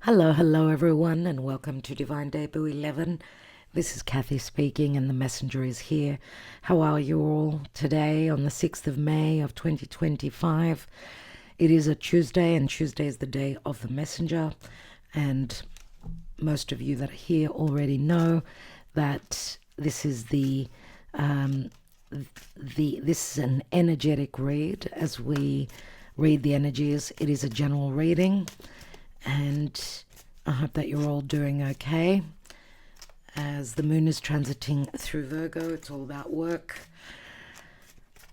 Hello everyone, and welcome to Divine Debut 11. This is Kathy speaking, and the messenger is here. How are you all today on the 6th of May of 2025? It is a Tuesday, and Tuesday is the day of the messenger. And most of you that are here already know that this is this is an energetic read. As we read the energies, it is a general reading. And I hope that you're all doing okay. As the moon is transiting through Virgo, it's all about work.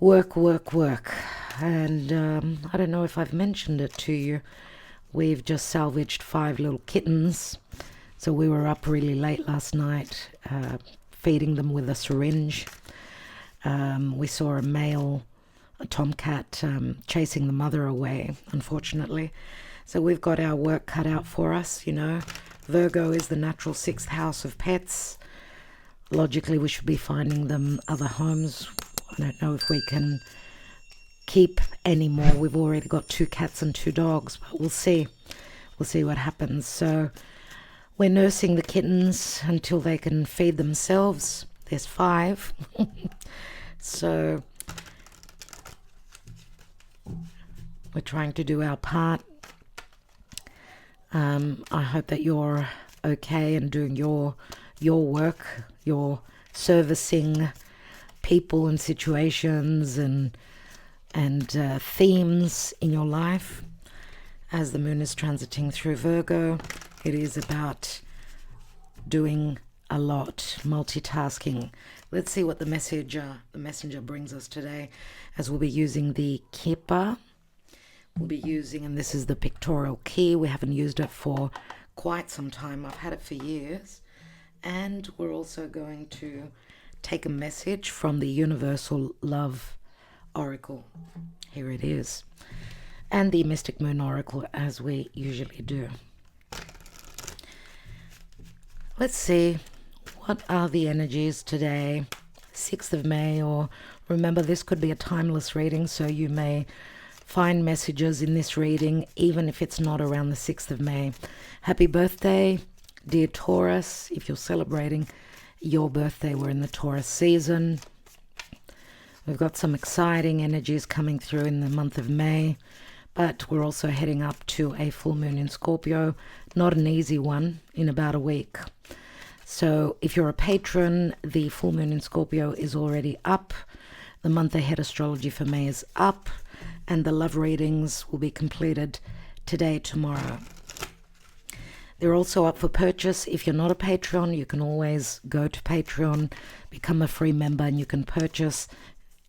Work. And I don't know if I've mentioned it to you. We've just salvaged 5 little kittens. So we were up really late last night, feeding them with a syringe. We saw a tomcat, chasing the mother away, unfortunately. So we've got our work cut out for us, you know. Virgo is the natural 6th house of pets. Logically, we should be finding them other homes. I don't know if we can keep any more. We've already got 2 cats and 2 dogs, but we'll see. We'll see what happens. So we're nursing the kittens until they can feed themselves. There's 5. So we're trying to do our part. I hope that you're okay and doing your work, you're servicing people and situations and themes in your life. As the moon is transiting through Virgo, it is about doing a lot, multitasking. Let's see what the messenger brings us today, as we'll be using the Kippa. We'll be using, and this is the pictorial key. We haven't used it for quite some time. I've had it for years. And we're also going to take a message from the Universal Love Oracle. Here it is. And the Mystic Moon Oracle, as we usually do. Let's see, what are the energies today? 6th of May, or remember, this could be a timeless reading, so you may find messages in this reading, even if it's not around the 6th of May. Happy birthday, dear Taurus. If you're celebrating your birthday, we're in the Taurus season. We've got some exciting energies coming through in the month of May, but we're also heading up to a full moon in Scorpio. Not an easy one, in about a week. So if you're a patron, the full moon in Scorpio is already up. The month ahead astrology for May is up. And the love readings will be completed today, tomorrow. They're also up for purchase. If you're not a Patreon, you can always go to Patreon, become a free member, and you can purchase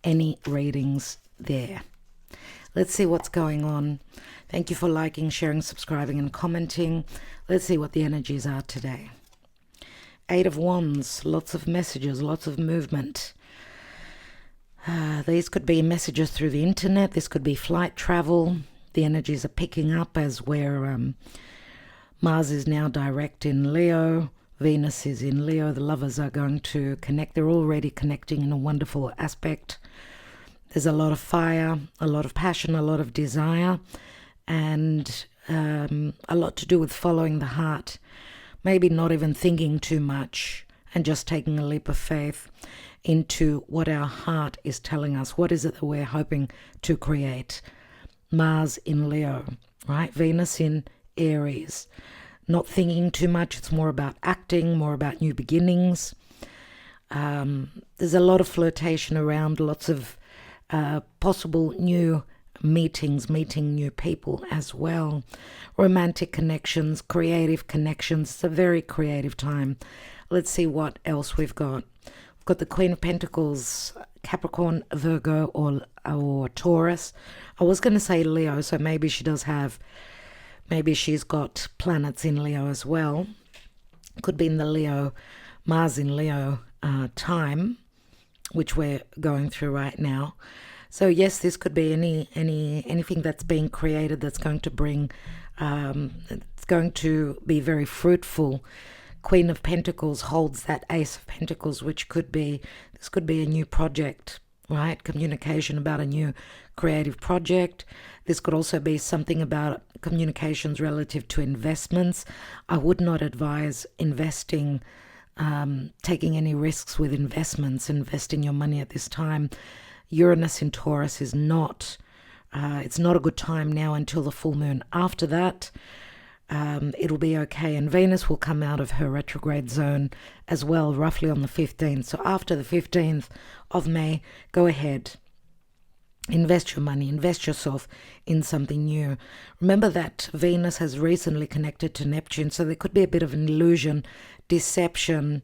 any readings there. Let's see what's going on. Thank you for liking, sharing, subscribing, and commenting. Let's see what the energies are today. 8 of Wands, lots of messages, lots of movement. These could be messages through the internet. This could be flight travel. The energies are picking up as Mars is now direct in Leo. Venus is in Leo. The lovers are going to connect. They're already connecting in a wonderful aspect. There's a lot of fire, a lot of passion, a lot of desire, and a lot to do with following the heart. Maybe not even thinking too much and just taking a leap of faith into what our heart is telling us. What is it that we're hoping to create? Mars in Leo, right? Venus in Aries. Not thinking too much. It's more about acting, more about new beginnings. There's a lot of flirtation around, lots of possible new meetings, meeting new people as well. Romantic connections, creative connections. It's a very creative time. Let's see what else we've got. We've got the Queen of Pentacles, Capricorn, Virgo, or Taurus. I was going to say Leo, so maybe she's got planets in Leo as well. Could be in the Leo, Mars in Leo time, which we're going through right now. So yes, this could be anything that's being created that's going to bring, it's going to be very fruitful. Queen of Pentacles holds that Ace of Pentacles, which this could be a new project right? Communication about a new creative project. This could also be something about communications relative to investments. I would not advise investing, taking any risks with investments, investing your money at this time. Uranus in Taurus is not, it's not a good time now until the full moon. After that, it'll be okay. And Venus will come out of her retrograde zone as well, roughly on the 15th. So after the 15th of May, go ahead. Invest your money, invest yourself in something new. Remember that Venus has recently connected to Neptune, so there could be a bit of an illusion, deception,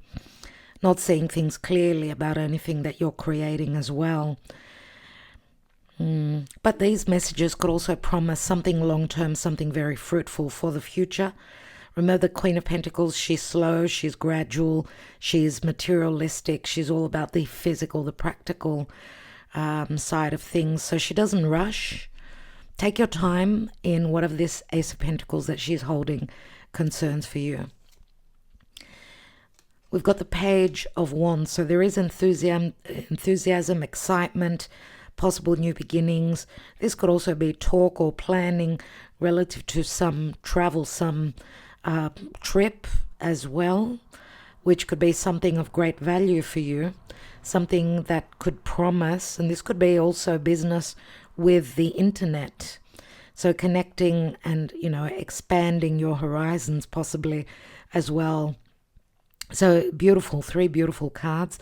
not seeing things clearly about anything that you're creating as well. But these messages could also promise something long-term, something very fruitful for the future. Remember the Queen of Pentacles, she's slow, she's gradual, she's materialistic, she's all about the physical, the practical side of things. So she doesn't rush. Take your time in whatever this Ace of Pentacles that she's holding concerns for you. We've got the Page of Wands. So there is enthusiasm, excitement, possible new beginnings. This could also be talk or planning relative to some travel, some trip as well, which could be something of great value for you, something that could promise, and this could be also business with the internet. So connecting and, expanding your horizons possibly as well. So beautiful, 3 beautiful cards.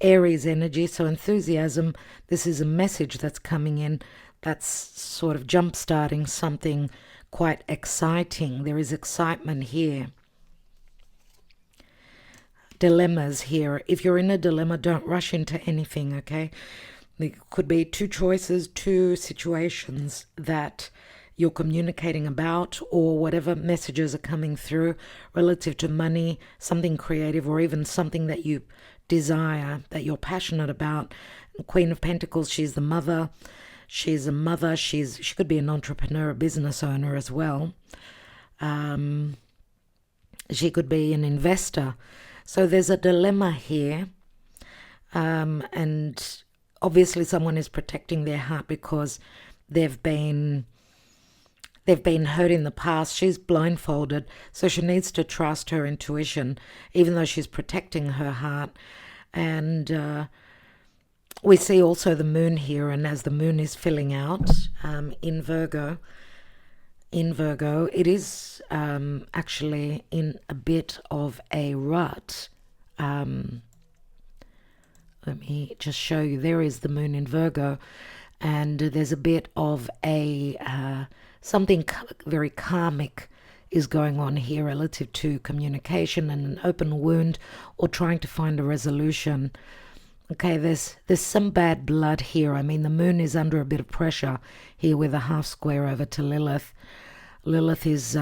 Aries energy, so enthusiasm. This is a message that's coming in that's sort of jump-starting something quite exciting. There is excitement here. Dilemmas here. If you're in a dilemma, don't rush into anything, okay? There could be 2 choices, 2 situations that you're communicating about, or whatever messages are coming through relative to money, something creative, or even something that you desire, that you're passionate about. Queen of Pentacles, she's the mother. She's a mother. She could be an entrepreneur, a business owner as well. She could be an investor. So there's a dilemma here. And obviously someone is protecting their heart because they've been hurt in the past. She's blindfolded, so she needs to trust her intuition, even though she's protecting her heart. And we see also the moon here, and as the moon is filling out in Virgo, it is actually in a bit of a rut. Let me just show you. There is the moon in Virgo, and there's a bit of a something very karmic is going on here relative to communication and an open wound or trying to find a resolution. Okay, there's some bad blood here. I mean, the moon is under a bit of pressure here with a half square over to Lilith. Lilith is,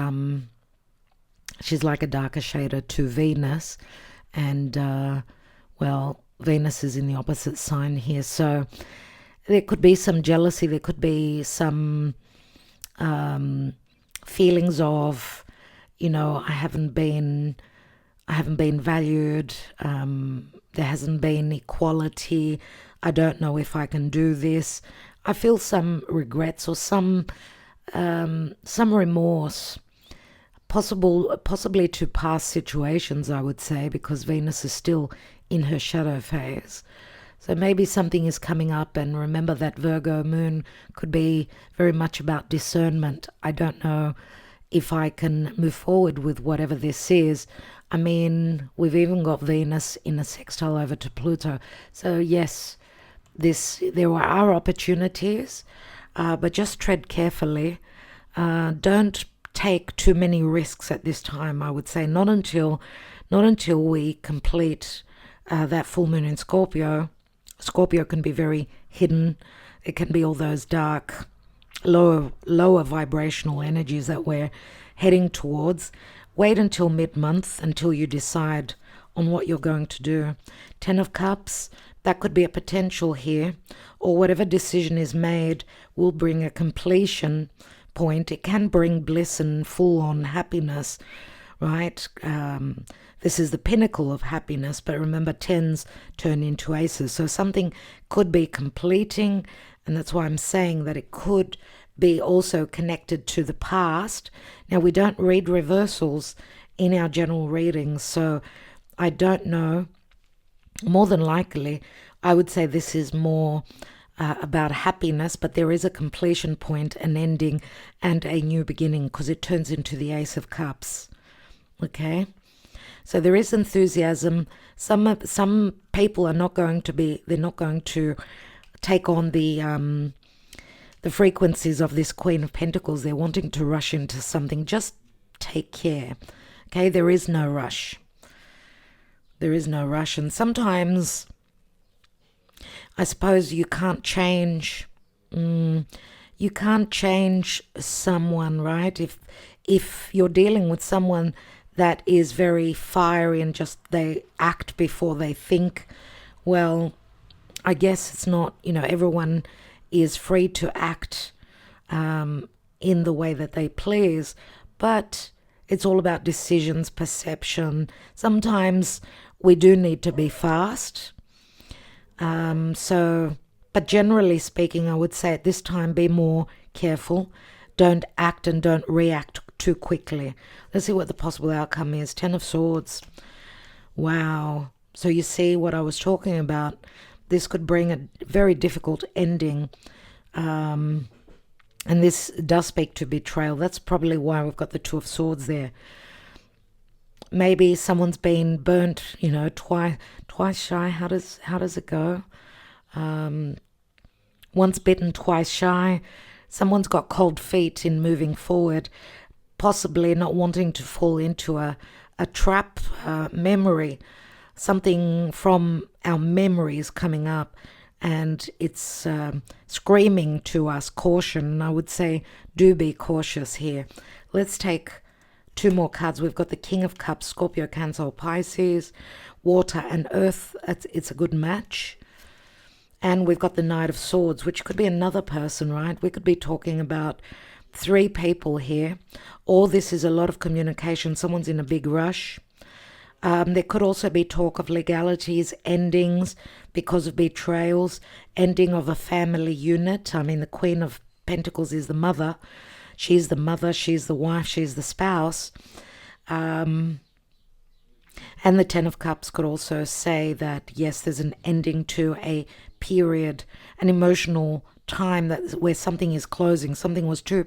she's like a darker shader to Venus. And, well, Venus is in the opposite sign here. So there could be some jealousy. There could be some feelings of, I haven't been valued. There hasn't been equality. I don't know if I can do this. I feel some regrets or some remorse, possibly to past situations, I would say, because Venus is still in her shadow phase. So maybe something is coming up, and remember that Virgo moon could be very much about discernment. I don't know if I can move forward with whatever this is. I mean, we've even got Venus in a sextile over to Pluto. So yes, there are opportunities, but just tread carefully. Don't take too many risks at this time, I would say. Not until we complete that full moon in Scorpio. Scorpio can be very hidden. It can be all those dark, lower vibrational energies that we're heading towards. Wait until mid-month until you decide on what you're going to do. 10 of Cups, that could be a potential here, or whatever decision is made will bring a completion point. It can bring bliss and full-on happiness right? This is the pinnacle of happiness, but remember, tens turn into aces. So something could be completing, and that's why I'm saying that it could be also connected to the past. Now, we don't read reversals in our general readings, so I don't know. More than likely, I would say this is more about happiness, but there is a completion point, an ending, and a new beginning, because it turns into the Ace of Cups. Okay? So there is enthusiasm. Some people are not going to be, they're not going to take on the frequencies of this Queen of Pentacles. They're wanting to rush into something. Just take care. Okay, there is no rush. There is no rush. And sometimes, I suppose you can't change. You can't change someone, right? If you're dealing with someone that is very fiery and just they act before they think, well, I guess it's not, everyone is free to act in the way that they please, but it's all about decisions, perception. Sometimes we do need to be fast. But generally speaking, I would say at this time, be more careful. Don't act and don't react too quickly. Let's see what the possible outcome is. 10 of Swords. Wow. So you see what I was talking about. This could bring a very difficult ending. And this does speak to betrayal. That's probably why we've got the 2 of Swords there. Maybe someone's been burnt, twice shy. How does it go? Once bitten, twice shy. Someone's got cold feet in moving forward, possibly not wanting to fall into a trap memory, something from our memories coming up, and it's screaming to us caution. I would say do be cautious here. Let's take 2 more cards. We've got the King of Cups, Scorpio, Cancer, or Pisces, water and earth. It's a good match. And we've got the Knight of Swords, which could be another person, right? We could be talking about 3 people here. Or this is a lot of communication. Someone's in a big rush. There could also be talk of legalities, endings because of betrayals, ending of a family unit. I mean, the Queen of Pentacles is the mother. She's the mother, she's the wife, she's the spouse. And the 10 of Cups could also say that, yes, there's an ending to a period, an emotional time where something is closing. Something was too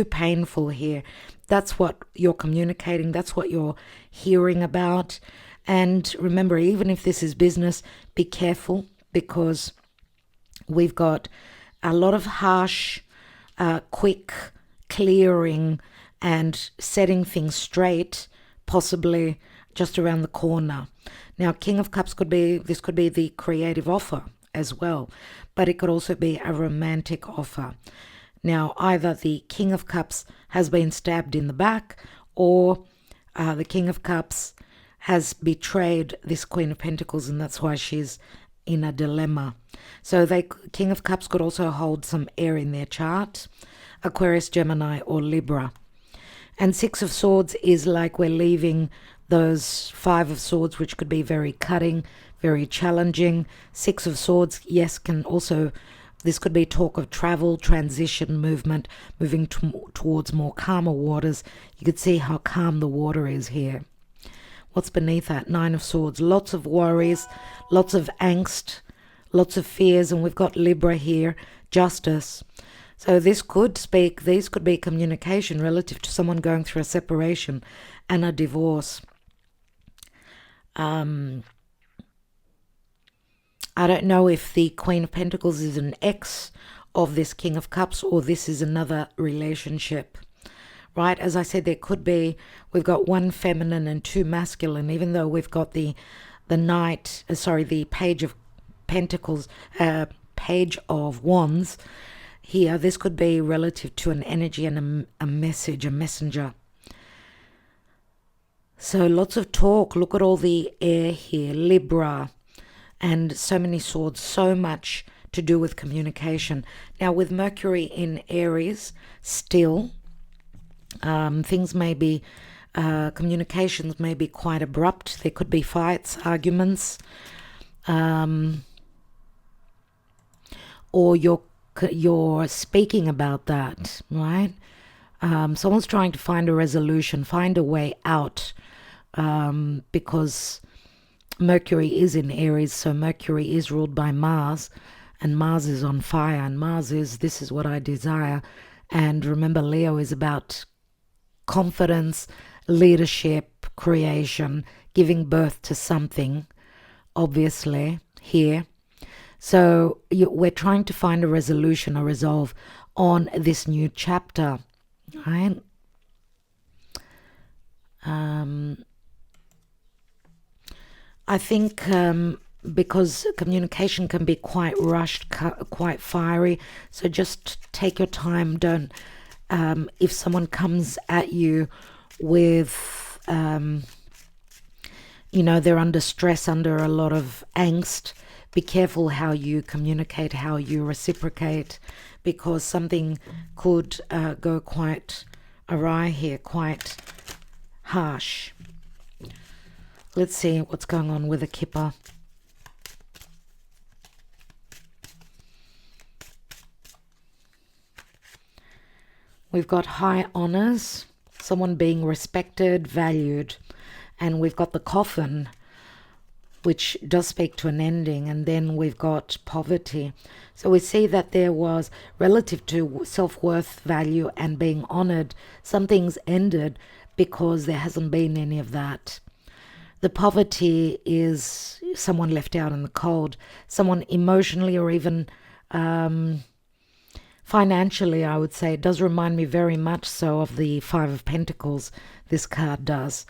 painful here. That's what you're communicating. That's what you're hearing about. And remember, even if this is business, be careful, because we've got a lot of harsh, quick clearing and setting things straight, possibly just around the corner. Now, King of Cups could be the creative offer as well, but it could also be a romantic offer. Now, either the King of Cups has been stabbed in the back, or the King of Cups has betrayed this Queen of Pentacles, and that's why she's in a dilemma. So King of Cups could also hold some air in their chart, Aquarius, Gemini, or Libra. And 6 of Swords is like we're leaving those 5 of Swords, which could be very cutting, very challenging. 6 of Swords, yes, this could be talk of travel, transition, movement, moving towards more calmer waters. You could see how calm the water is here. What's beneath that? 9 of Swords, lots of worries, lots of angst, lots of fears, and we've got Libra here, Justice. So these could be communication relative to someone going through a separation and a divorce. I don't know if the Queen of Pentacles is an ex of this King of Cups, or this is another relationship, right? As I said, we've got 1 feminine and 2 masculine, even though we've got the Page of Pentacles, Page of Wands here. This could be relative to an energy and a message, a messenger. So lots of talk. Look at all the air here, Libra, and so many swords, so much to do with communication. Now, with Mercury in Aries still, things may be Communications may be quite abrupt. There could be fights, arguments, or you're speaking about that, right? Someone's trying to find a resolution, find a way out, because Mercury is in Aries, so Mercury is ruled by Mars, and Mars is on fire, and Mars is, this is what I desire. And remember, Leo is about confidence, leadership, creation, giving birth to something, obviously, here. So we're trying to find a resolution, a resolve on this new chapter, right? I think because communication can be quite rushed, quite fiery, so just take your time. Don't, if someone comes at you with, they're under stress, under a lot of angst, be careful how you communicate, how you reciprocate, because something could go quite awry here, quite harsh. Let's see what's going on with the Kipper. We've got high honors, someone being respected, valued, and we've got the Coffin, which does speak to an ending, and then we've got poverty. So we see that there was, relative to self-worth, value, and being honored, something's ended because there hasn't been any of that. The poverty is someone left out in the cold, someone emotionally or even financially, I would say. It does remind me very much so of the Five of Pentacles, this card does.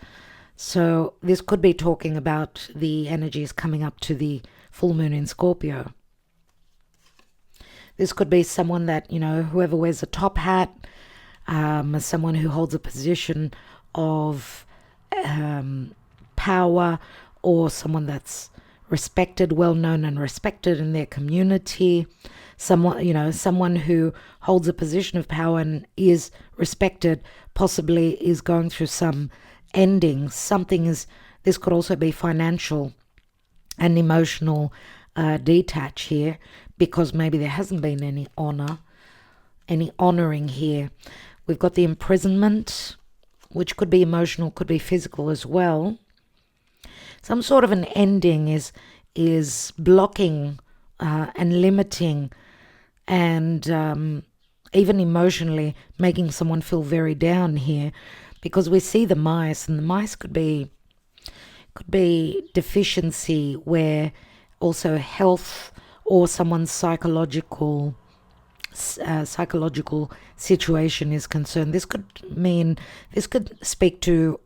So this could be talking about the energies coming up to the full moon in Scorpio. This could be someone that, whoever wears a top hat, someone who holds a position of power, or someone that's respected, well known and respected in their community. Someone who holds a position of power and is respected, possibly is going through some ending. This could also be financial and emotional detach here, because maybe there hasn't been any honoring here. We've got the imprisonment, which could be emotional, could be physical as well. Some sort of an ending is blocking and limiting, and even emotionally making someone feel very down here, because we see the mice, and the mice could be deficiency, where also health or someone's psychological situation is concerned. This could speak to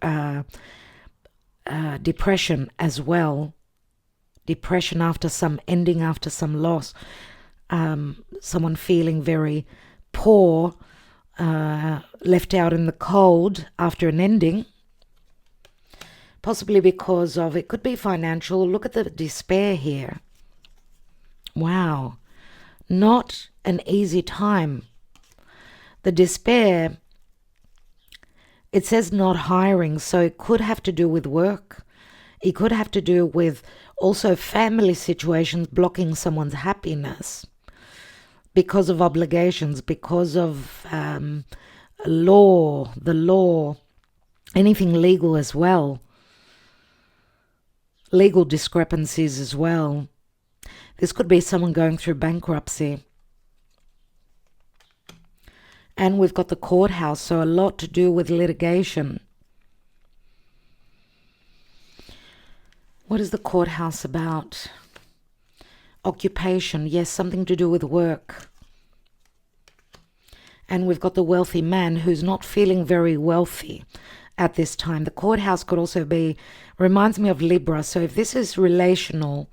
depression as well. Depression after some ending, after some loss. Someone feeling very poor, left out in the cold after an ending. Possibly because of, it could be financial. Look at the despair here. Wow. Not an easy time. The despair, it says not hiring, so it could have to do with work. It could have to do with also family situations blocking someone's happiness because of obligations, because of the law, anything legal as well. Legal discrepancies as well. This could be someone going through bankruptcy. And we've got the courthouse, so a lot to do with litigation. What is the courthouse about? Occupation, yes, something to do with work. And we've got the wealthy man who's not feeling very wealthy at this time. The courthouse could also be, reminds me of Libra. So if this is relational,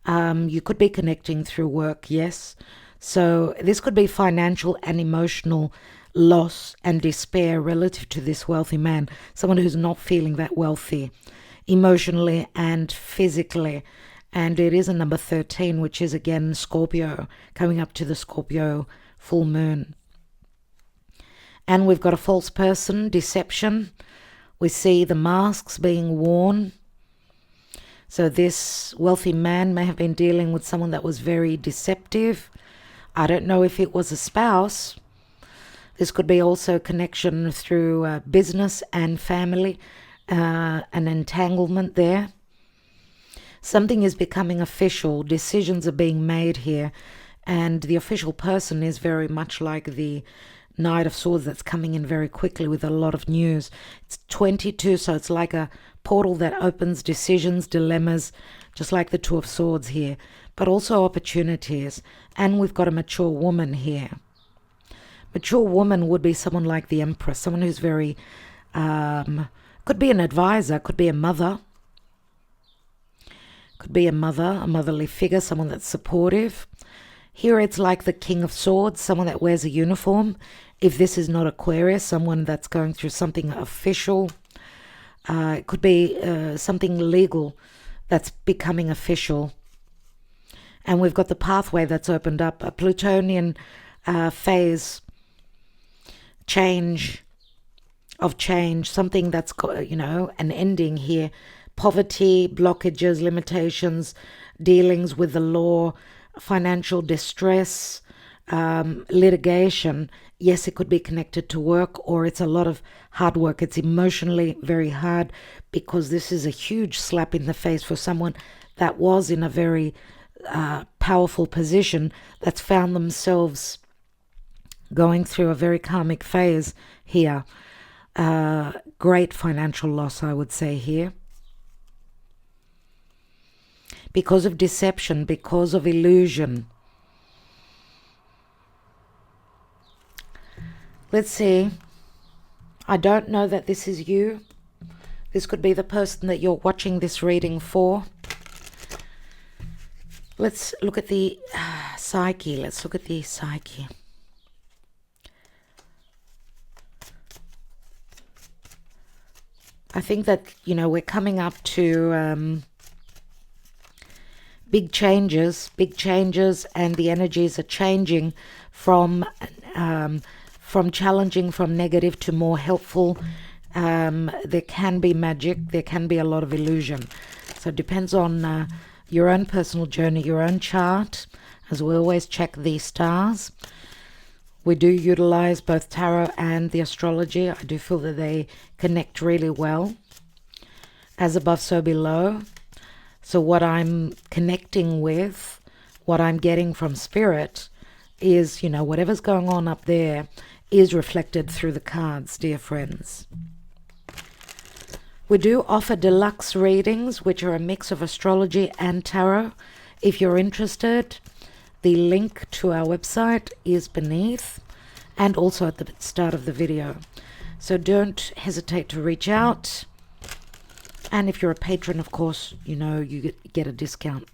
you could be connecting through work, yes. So this could be financial and emotional loss and despair relative to this wealthy man. Someone who's not feeling that wealthy emotionally and physically. And it is a number 13, which is again Scorpio, coming up to the Scorpio full moon. And we've got a false person, deception. We see the masks being worn. So this wealthy man may have been dealing with someone that was very deceptive. I don't know if it was a spouse. This could be also a connection through business and family, an entanglement there. Something is becoming official. Decisions are being made here. And the official person is very much like the Knight of Swords that's coming in very quickly with a lot of news. It's 22, so it's like a portal that opens decisions, dilemmas, just like the Two of Swords here, but also opportunities. And we've got a mature woman here. Mature woman would be someone like the Empress, someone who's very, could be an advisor, could be a mother. Could be a mother, a motherly figure, someone that's supportive. Here it's like the King of Swords, someone that wears a uniform. If this is not Aquarius, someone that's going through something official. It could be something legal that's becoming official. And we've got the pathway that's opened up, a Plutonian phase, change, something that's got, an ending here. Poverty, blockages, limitations, dealings with the law, financial distress, litigation. Yes, it could be connected to work, or it's a lot of hard work. It's emotionally very hard because this is a huge slap in the face for someone that was in a very powerful position that's found themselves going through a very karmic phase here. Great financial loss, I would say here. Because of deception, because of illusion. Let's see. I don't know that this is you. This could be the person that you're watching this reading for. Let's look at the psyche. Let's look at the psyche. I think that, we're coming up to big changes, and the energies are changing from challenging, from negative to more helpful. There can be magic, there can be a lot of illusion. So it depends on your own personal journey, your own chart, as we always check the stars. We do utilize both tarot and the astrology. I do feel that they connect really well. As above, so below. So what I'm connecting with, what I'm getting from spirit is, whatever's going on up there is reflected through the cards, dear friends. We do offer deluxe readings, which are a mix of astrology and tarot. If you're interested, the link to our website is beneath and also at the start of the video. So don't hesitate to reach out. And if you're a patron, of course, you get a discount.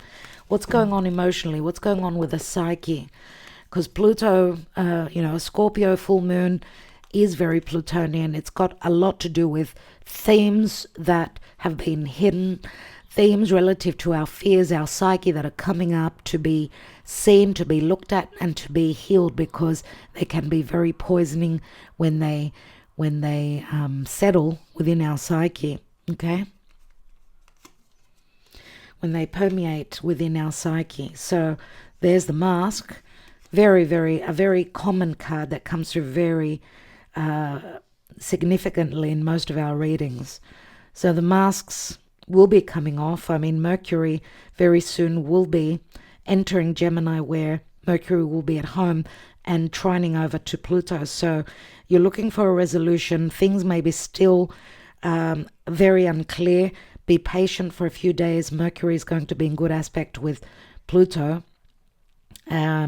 What's going on emotionally? What's going on with the psyche? Because Pluto, a Scorpio full moon is very Plutonian. It's got a lot to do with themes that have been hidden, themes relative to our fears, our psyche that are coming up to be seen, to be looked at, and to be healed, because they can be very poisoning when they settle within our psyche. Okay. When they permeate within our psyche. So there's the mask. A very common card that comes through very significantly in most of our readings. So the masks will be coming off. I mean, Mercury very soon will be entering Gemini, where Mercury will be at home and trining over to Pluto. So you're looking for a resolution. Things may be still very unclear. Be patient for a few days. Mercury is going to be in good aspect with Pluto. Let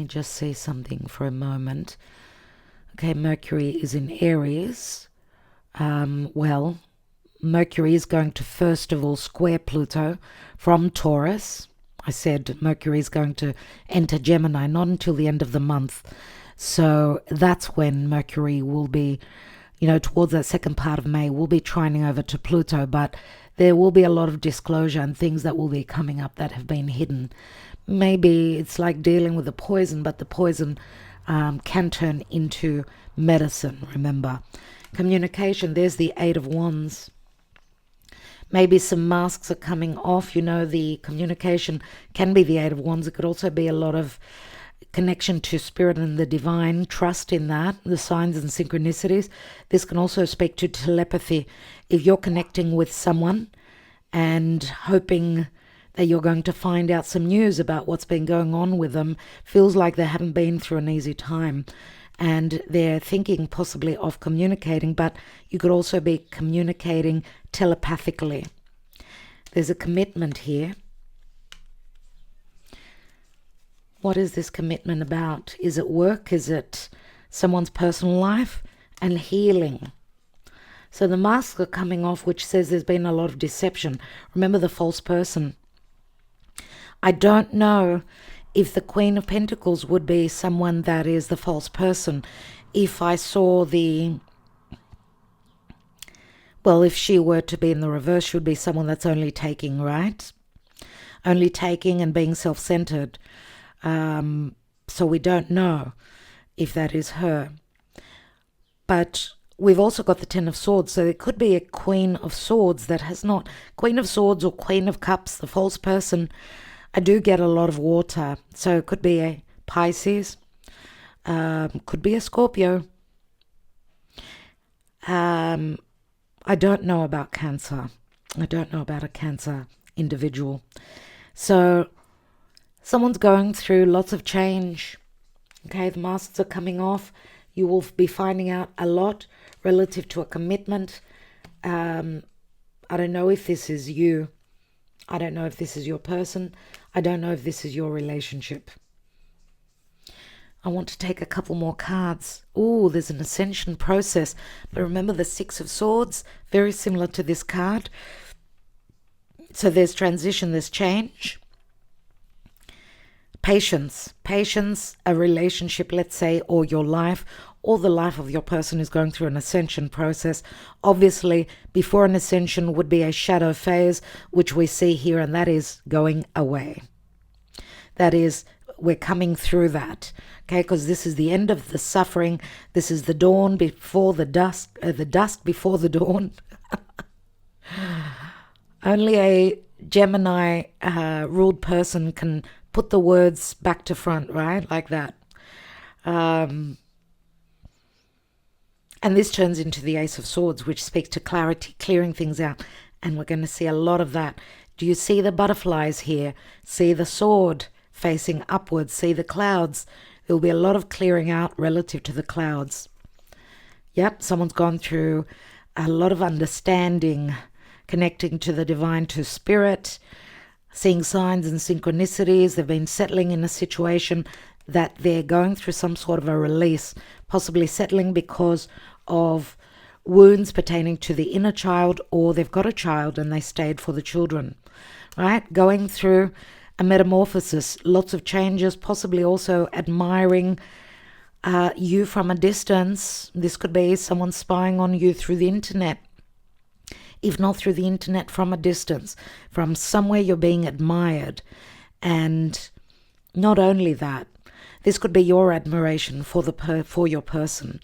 me just say something for a moment. Okay, Mercury is in Aries. Well, Mercury is going to first of all square Pluto from Taurus. I said Mercury is going to enter Gemini, not until the end of the month. So that's when Mercury will be, towards that second part of May, will be trining over to Pluto. But there will be a lot of disclosure and things that will be coming up that have been hidden. maybe it's like dealing with the poison, but the poison can turn into medicine, remember. Communication, there's the Eight of Wands. Maybe some masks are coming off. The communication can be the Eight of Wands. It could also be a lot of connection to spirit and the divine, trust in that, the signs and synchronicities. This can also speak to telepathy. If you're connecting with someone and hoping that you're going to find out some news about what's been going on with them, feels like they haven't been through an easy time, and they're thinking possibly of communicating, but you could also be communicating telepathically. There's a commitment here. What is this commitment about? Is it work? Is it someone's personal life? And healing. So the masks are coming off, which says there's been a lot of deception. Remember the false person. I don't know if the Queen of Pentacles would be someone that is the false person. If I saw if she were to be in the reverse, she would be someone that's only taking, right? Only taking and being self-centered. So we don't know if that is her. But we've also got the Ten of Swords, so it could be a Queen of Swords that has not. Queen of Swords or Queen of Cups, the false person, I do get a lot of water. So it could be a Pisces, could be a Scorpio. I don't know about Cancer. I don't know about a Cancer individual. So someone's going through lots of change. Okay, the masks are coming off. You will be finding out a lot relative to a commitment. I don't know if this is you. I don't know if this is your person. I don't know if this is your relationship. I want to take a couple more cards. Oh, there's an ascension process. But remember the Six of Swords, very similar to this card. So there's transition, there's change. Patience, a relationship, let's say, or your life, or the life of your person is going through an ascension process. Obviously, before an ascension would be a shadow phase, which we see here, and that is going away. That is, we're coming through that, okay, because this is the end of the suffering. This is the dawn before the dusk before the dawn. Only a Gemini ruled person can put the words back to front, right? Like that. And this turns into the Ace of Swords, which speaks to clarity, clearing things out. And we're going to see a lot of that. Do you see the butterflies here? See the sword facing upwards? See the clouds? There will be a lot of clearing out relative to the clouds. Yep, someone's gone through a lot of understanding, connecting to the divine, to spirit, seeing signs and synchronicities. They've been settling in a situation that they're going through some sort of a release, possibly settling because of wounds pertaining to the inner child, or they've got a child and they stayed for the children, right? Going through a metamorphosis, lots of changes, possibly also admiring you from a distance. This could be someone spying on you through the internet. If not through the internet, from a distance, from somewhere you're being admired. And not only that, this could be your admiration for your person,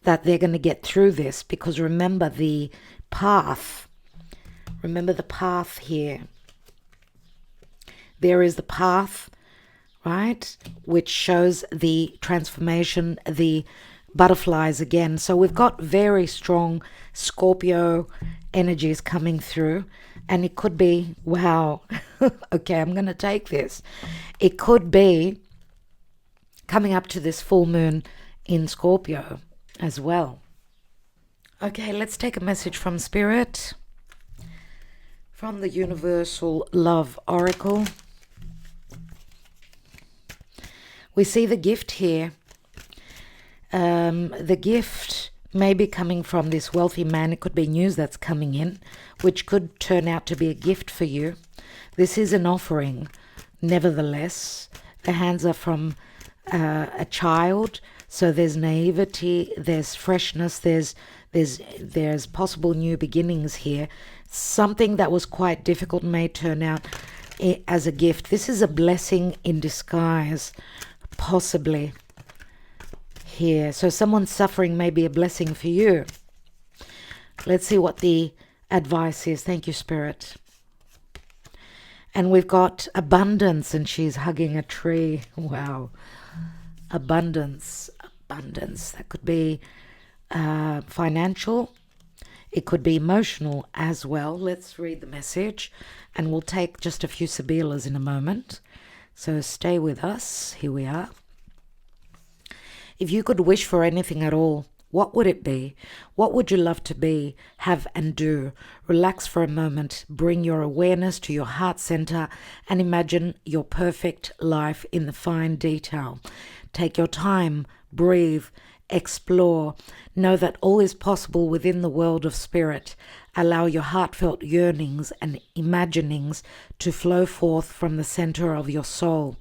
that they're going to get through this, because remember the path. Remember the path here. There is the path, right, which shows the transformation, the butterflies again. So we've got very strong Scorpio energies coming through, and it could be, wow, okay, I'm going to take this. It could be coming up to this full moon in Scorpio as well. Okay, let's take a message from Spirit, from the Universal Love Oracle. We see the gift here. The gift may be coming from this wealthy man. It could be news that's coming in, which could turn out to be a gift for you. This is an offering. Nevertheless, the hands are from a child, so there's naivety, there's freshness, there's possible new beginnings here. Something that was quite difficult may turn out as a gift. This is a blessing in disguise, possibly here. So someone's suffering may be a blessing for you. Let's see what the advice is. Thank you, Spirit. And we've got abundance, and she's hugging a tree. Wow. Abundance. That could be financial. It could be emotional as well. Let's read the message, and we'll take just a few Sibilas in a moment. So stay with us. Here we are. If you could wish for anything at all, what would it be? What would you love to be, have, and do? Relax for a moment. Bring your awareness to your heart center and imagine your perfect life in the fine detail. Take your time, breathe, explore. Know that all is possible within the world of spirit. Allow your heartfelt yearnings and imaginings to flow forth from the center of your soul.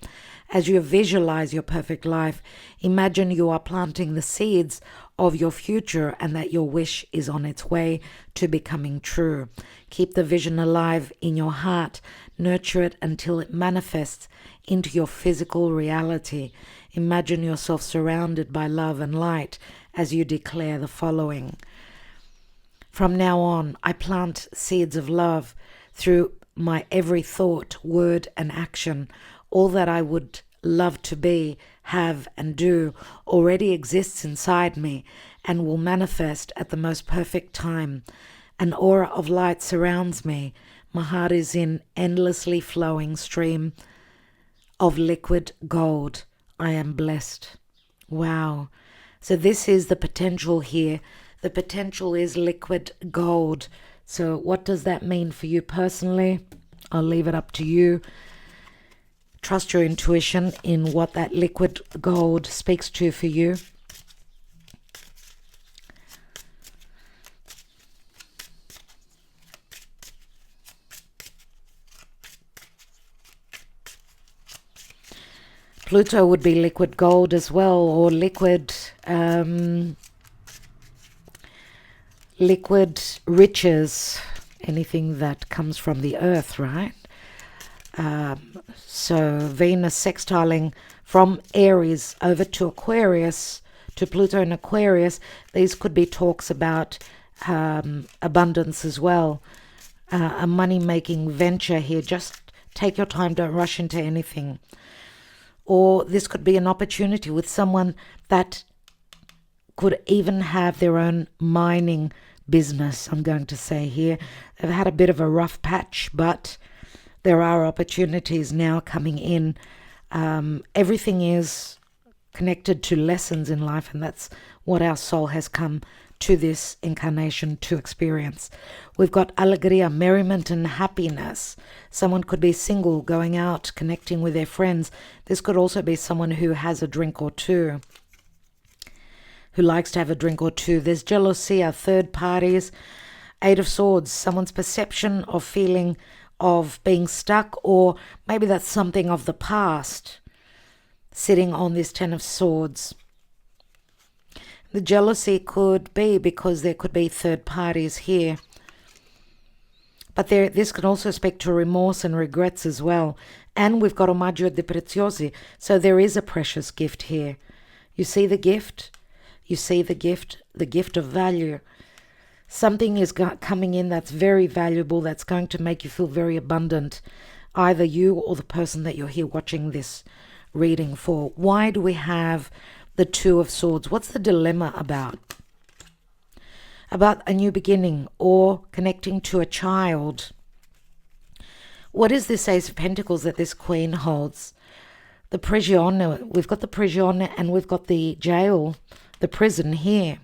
As you visualize your perfect life, imagine you are planting the seeds of your future and that your wish is on its way to becoming true. Keep the vision alive in your heart. Nurture it until it manifests into your physical reality. Imagine yourself surrounded by love and light as you declare the following. From now on, I plant seeds of love through my every thought, word, and action. All that I would love to be, have, and do already exists inside me and will manifest at the most perfect time. An aura of light surrounds me. My heart is in endlessly flowing stream of liquid gold. I am blessed. Wow. So this is the potential here. The potential is liquid gold. So what does that mean for you personally? I'll leave it up to you. Trust your intuition in what that liquid gold speaks to for you. Pluto would be liquid gold as well, or liquid riches, anything that comes from the earth, right? So Venus sextiling from Aries over to Aquarius, to Pluto in Aquarius, these could be talks about abundance as well. A money-making venture here. Just take your time, don't rush into anything. Or this could be an opportunity with someone that could even have their own mining business, I'm going to say here. They've had a bit of a rough patch, but there are opportunities now coming in. Everything is connected to lessons in life, and that's what our soul has come to this incarnation to experience. We've got alegria, merriment and happiness. Someone could be single, going out, connecting with their friends. This could also be someone who has a drink or two, who likes to have a drink or two. There's jealousy, third parties. Eight of Swords, someone's perception of feeling of being stuck, or maybe that's something of the past, sitting on this Ten of Swords. The jealousy could be because there could be third parties here. But this can also speak to remorse and regrets as well. And we've got omaggio de preziosi. So there is a precious gift here. You see the gift? You see the gift of value. Something is coming in that's very valuable, that's going to make you feel very abundant. Either you or the person that you're here watching this reading for. Why do we have the Two of Swords? What's the dilemma about? About a new beginning or connecting to a child. What is this Ace of Pentacles that this Queen holds? The prigione. We've got the prigione and we've got the jail, the prison here.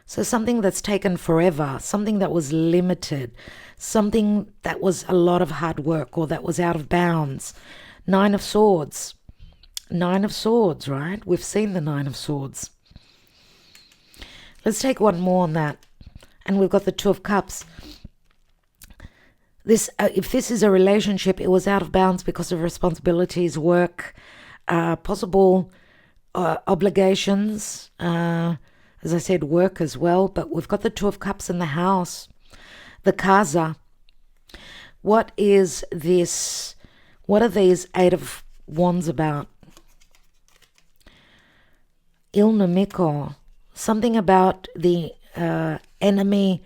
So something that's taken forever, something that was limited, something that was a lot of hard work or that was out of bounds. Nine of Swords. Nine of Swords, right? We've seen the Nine of Swords. Let's take one more on that. And we've got the Two of Cups. This, if this is a relationship, it was out of bounds because of responsibilities, work, possible obligations, as I said, work as well. But we've got the Two of Cups in the house. The Casa. What is this What are these Eight of Wands about? Il nemico. Something about the enemy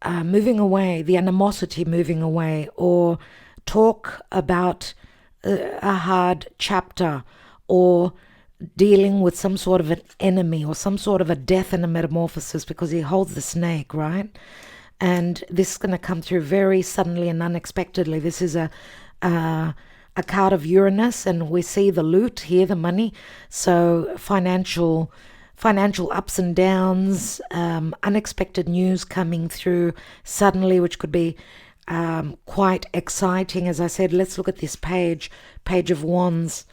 moving away, the animosity moving away, or talk about a hard chapter, or dealing with some sort of an enemy or some sort of a death and a metamorphosis, because he holds the snake, right? And this is going to come through very suddenly and unexpectedly. This is a card of Uranus, and we see the loot here, the money. So financial ups and downs, unexpected news coming through suddenly, which could be quite exciting. As I said, let's look at this page of Wands.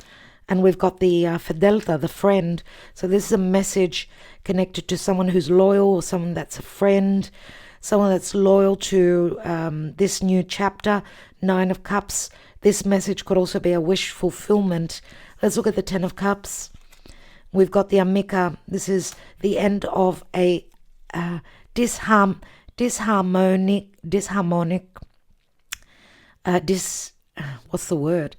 And we've got the Fidelta, the friend. So this is a message connected to someone who's loyal, or someone that's a friend, someone that's loyal to this new chapter. Nine of Cups. This message could also be a wish fulfillment. Let's look at the Ten of Cups. We've got the Amica. This is the end of a disharmonic, what's the word?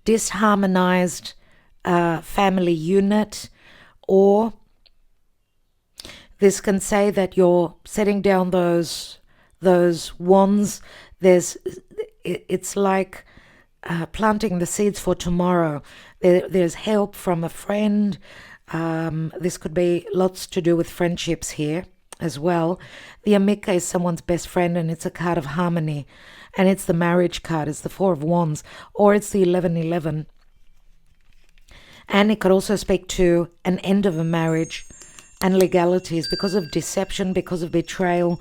Disharmonized family unit, or this can say that you're setting down those wands. It's like planting the seeds for tomorrow. There's help from a friend. This could be lots to do with friendships here as well. The Amica is someone's best friend, and it's a card of harmony, and it's the marriage card. It's the Four of Wands, or it's the 1111. And it could also speak to an end of a marriage and legalities because of deception, because of betrayal.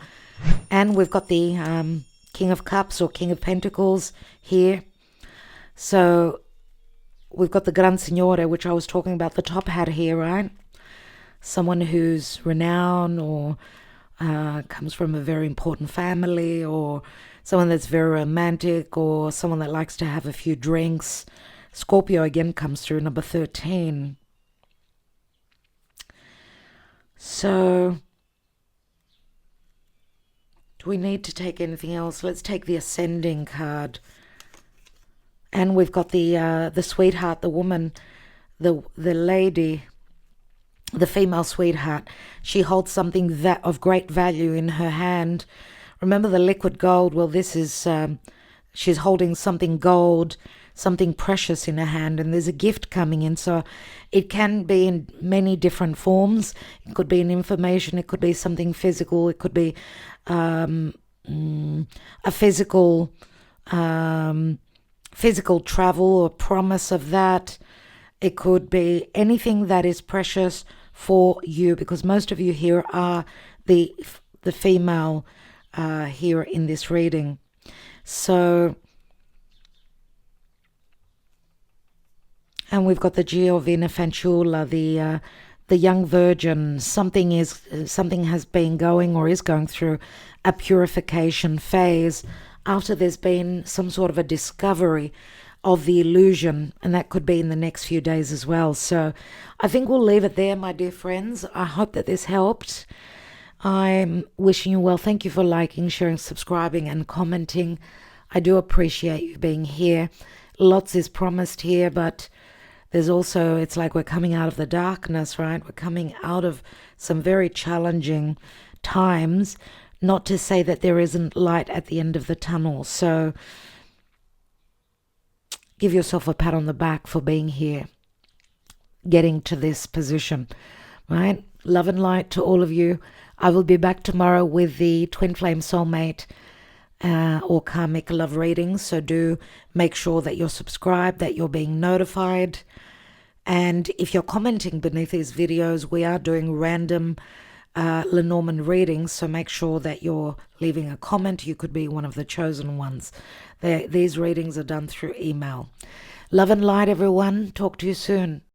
And we've got the King of Cups or King of Pentacles here. So we've got the Gran Signore, which I was talking about, the top hat here, right? Someone who's renowned, or comes from a very important family, or someone that's very romantic, or someone that likes to have a few drinks. Scorpio again comes through, number 13. So, do we need to take anything else? Let's take the Ascending card. And we've got the sweetheart, the woman, the lady, the female sweetheart. She holds something that of great value in her hand. Remember the liquid gold? Well, this is, she's holding something gold, something precious in her hand, and there's a gift coming in. So it can be in many different forms. It could be an information, it could be something physical, it could be a physical travel or promise of that. It could be anything that is precious for you, because most of you here are the female here in this reading. So, and we've got the Giovina Fanciulla, the young virgin. Something has been going or is going through a purification phase after there's been some sort of a discovery of the illusion, and that could be in the next few days as well. So I think we'll leave it there, my dear friends. I hope that this helped. I'm wishing you well. Thank you for liking, sharing, subscribing, and commenting. I do appreciate you being here. Lots is promised here, but there's also, it's like we're coming out of the darkness, right? We're coming out of some very challenging times. Not to say that there isn't light at the end of the tunnel. So give yourself a pat on the back for being here, getting to this position, right? Love and light to all of you. I will be back tomorrow with the Twin Flame Soulmate or Karmic Love readings. So do make sure that you're subscribed, that you're being notified. And if you're commenting beneath these videos, we are doing random Lenormand readings, so make sure that you're leaving a comment. You could be one of the chosen ones. These readings are done through email. Love and light, everyone. Talk to you soon.